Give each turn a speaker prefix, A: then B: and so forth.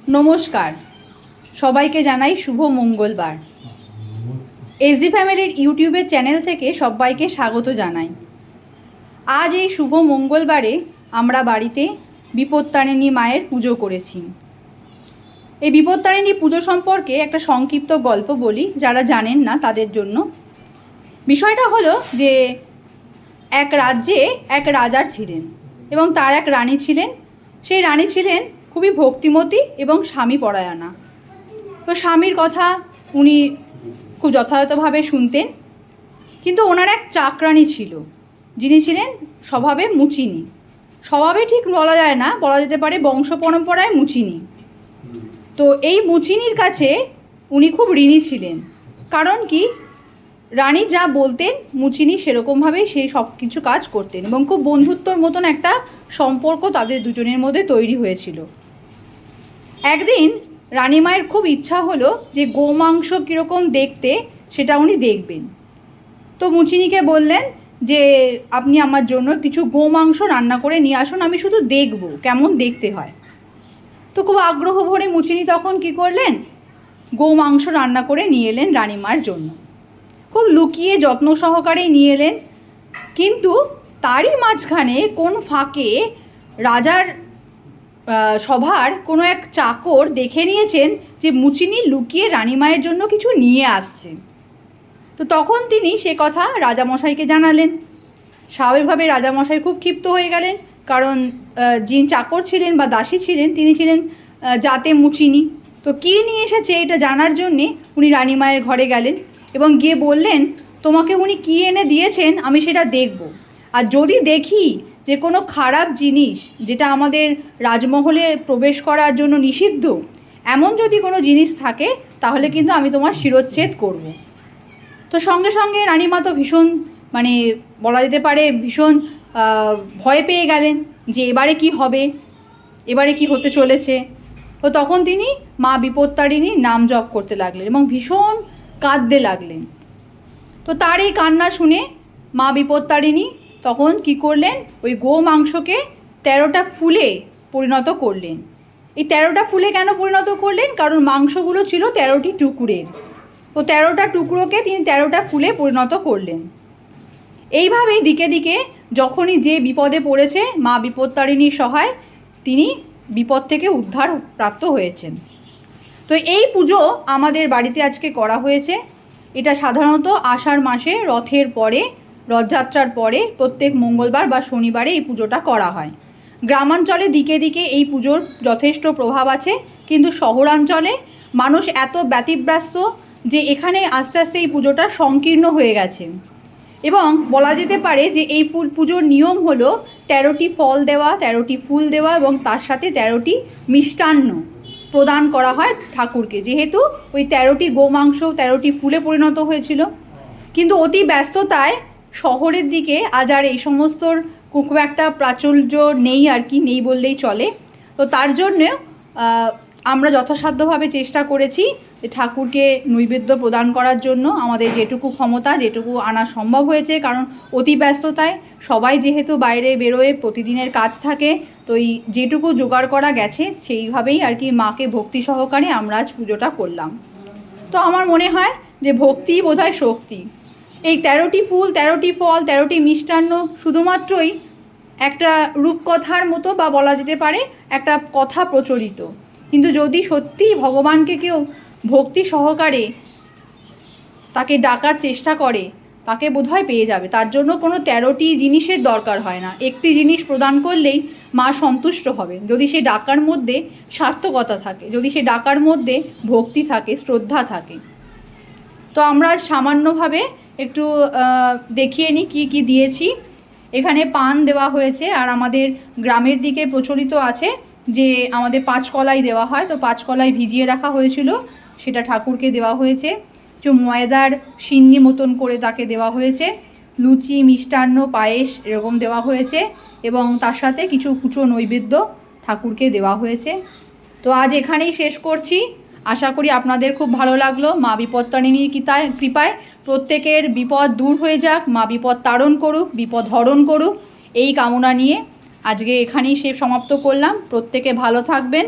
A: নমস্কার, সবাইকে জানাই শুভ মঙ্গলবার। এসডি ফ্যামিলির ইউটিউবের চ্যানেল থেকে সবাইকে স্বাগত জানাই। আজ এই শুভ মঙ্গলবারে আমরা বাড়িতে বিপত্তারিণী মায়ের পুজো করেছি। এই বিপত্তারিণী পুজো সম্পর্কে একটা সংক্ষিপ্ত গল্প বলি যারা জানেন না তাদের জন্য। বিষয়টা হলো যে এক রাজ্যে এক রাজার ছিলেন এবং তার এক রানী ছিলেন। সেই রানী ছিলেন খুবই ভক্তিমতী এবং স্বামী পরায়ণা। তো স্বামীর কথা উনি খুব যথাযথভাবে শুনতেন, কিন্তু ওনার এক চাকরানী ছিল যিনি ছিলেন স্বভাবে মুচিনি। স্বভাবে ঠিক বলা যায় না, বলা যেতে পারে বংশ পরম্পরায় মুচিনি। তো এই মুচিনির কাছে উনি খুব ঋণী ছিলেন। কারণ কি, রানী যা বলতেন মুচিনি সেরকমভাবেই সেই সব কিছু কাজ করতেন এবং খুব বন্ধুত্বর মতন একটা সম্পর্ক তাদের দুজনের মধ্যে তৈরি হয়েছিল। একদিন রানীমায়ের খুব ইচ্ছা হলো যে গোমাংস কীরকম দেখতে সেটা উনি দেখবেন। তো মুচিনিকে বললেন যে আপনি আমার জন্য কিছু গোমাংস রান্না করে নিয়ে আসুন, আমি শুধু দেখব কেমন দেখতে হয়। তো খুব আগ্রহ ভরে মুচিনি তখন কি করলেন, গোমাংস রান্না করে নিয়ে এলেন রানীমার জন্য। খুব লুকিয়ে যত্ন সহকারে নিয়ে এলেন, কিন্তু তারই মাঝখানে কোন ফাঁকে রাজার সভার কোনো এক চাকর দেখে নিয়েছেন যে মুচিনি লুকিয়ে রানীমায়ের জন্য কিছু নিয়ে আসছে। তো তখন তিনি সে কথা রাজামশাইকে জানালেন। স্বাভাবিকভাবে রাজামশাই খুব ক্ষিপ্ত হয়ে গেলেন, কারণ যিনি চাকর ছিলেন বা দাসী ছিলেন তিনি ছিলেন জাতে মুচিনি। তো কী নিয়ে এসেছে এটা জানার জন্যে উনি রানীমায়ের ঘরে গেলেন এবং গিয়ে বললেন, তোমাকে উনি কী এনে দিয়েছেন আমি সেটা দেখব, আর যদি দেখি যে কোনো খারাপ জিনিস যেটা আমাদের রাজমহলে প্রবেশ করার জন্য নিষিদ্ধ, এমন যদি কোনো জিনিস থাকে তাহলে কিন্তু আমি তোমার শিরচ্ছেদ করব। তো সঙ্গে সঙ্গে রানীমা তো ভীষণ বলা যেতে পারে ভীষণ ভয় পেয়ে গেলেন যে এবারে কি হবে, এবারে কি হতে চলেছে। তো তখন তিনি মা বিপত্তারিণীর নাম জপ করতে লাগলেন এবং ভীষণ কাঁদতে লাগলেন। তো তার এই কান্না শুনে মা বিপত্তারিণী তখন কি করলেন, ওই গো মাংসকে 13টা ফুলে পরিণত করলেন। এই 13টা ফুলে কেন পরিণত করলেন, কারণ মাংসগুলো ছিল 13টি টুকরের। তো 13টা টুকরোকে তিনি 13টা ফুলে পরিণত করলেন। এইভাবেই দিকে দিকে যখনই যে বিপদে পড়েছে মা বিপত্তারিণীর সহায় তিনি বিপদ থেকে উদ্ধার প্রাপ্ত হয়েছেন। তো এই পুজো আমাদের বাড়িতে আজকে করা হয়েছে। এটা সাধারণত আষাঢ় মাসে রথের পরে, রথযাত্রার পরে প্রত্যেক মঙ্গলবার বা শনিবারে এই পুজোটা করা হয়। গ্রামাঞ্চলে দিকে দিকে এই পুজোর যথেষ্ট প্রভাব আছে, কিন্তু শহরাঞ্চলে মানুষ এত ব্যতিব্যস্ত যে এখানে আস্তে আস্তে এই পুজোটা সংকীর্ণ হয়ে গেছে। এবং বলা যেতে পারে যে এই পুজোর নিয়ম হলো 13টি ফল দেওয়া, 13টি ফুল দেওয়া এবং তার সাথে 13টি মিষ্টান্ন প্রদান করা হয় ঠাকুরকে, যেহেতু ওই 13টি গোমাংস 13টি ফুলে পরিণত হয়েছিল। কিন্তু অতি ব্যস্ততায় শহরের দিকে আজ আর এই সমস্তর খুব একটা প্রাচুর্য নেই, আর কি নেই বললেই চলে। তো তার জন্যে আমরা যথাসাধ্যভাবে চেষ্টা করেছি যে ঠাকুরকে নৈবেদ্য প্রদান করার জন্য আমাদের যেটুকু ক্ষমতা, যেটুকু আনা সম্ভব হয়েছে। কারণ অতি ব্যস্ততায় সবাই যেহেতু বাইরে বেরোয়, প্রতিদিনের কাজ থাকে, তো এই যেটুকু জোগাড় করা গেছে সেইভাবেই আর কি মাকে ভক্তি সহকারে আমরা আজ পুজোটা করলাম। তো আমার মনে হয় যে ভক্তিই বোধহয় শক্তি। এই 13টি ফুল, 13টি ফল, 13টি মিষ্টান্ন শুধুমাত্রই একটা রূপকথার মতো বা বলা যেতে পারে একটা কথা প্রচলিত, কিন্তু যদি সত্যিই ভগবানকে কেউ ভক্তি সহকারে তাকে ডাকার চেষ্টা করে তাকে বোধহয় পেয়ে যাবে। তার জন্য কোনো 13টি জিনিসের দরকার হয় না, একটি জিনিস প্রদান করলেই মা সন্তুষ্ট হবে, যদি সে ডাকার মধ্যে সার্থকতা থাকে, যদি সে ডাকার মধ্যে ভক্তি থাকে, শ্রদ্ধা থাকে। তো আমরা সামান্যভাবে একটু দেখিয়ে নিই কী কী দিয়েছি। এখানে পান দেওয়া হয়েছে, আর আমাদের গ্রামের দিকে প্রচলিত আছে যে আমাদের 5 কলাই দেওয়া হয়। তো 5 কলাই ভিজিয়ে রাখা হয়েছিল, সেটা ঠাকুরকে দেওয়া হয়েছে। কিছু ময়দার সিন্নি মতন করে তাকে দেওয়া হয়েছে, লুচি, মিষ্টান্ন, পায়েস এরকম দেওয়া হয়েছে এবং তার সাথে কিছু কুচো নৈবেদ্য ঠাকুরকে দেওয়া হয়েছে। তো আজ এখানেই শেষ করছি। আশা করি আপনাদের খুব ভালো লাগলো। মা বিপত্তারিণীর কৃপায় প্রত্যেকের বিপদ দূর হয়ে যাক, মা বিপদ তাড়ন করুক, বিপদ হরণ করুক, এই কামনা নিয়ে আজকে এখানেই সমাপ্ত করলাম। প্রত্যেকে ভালো থাকবেন।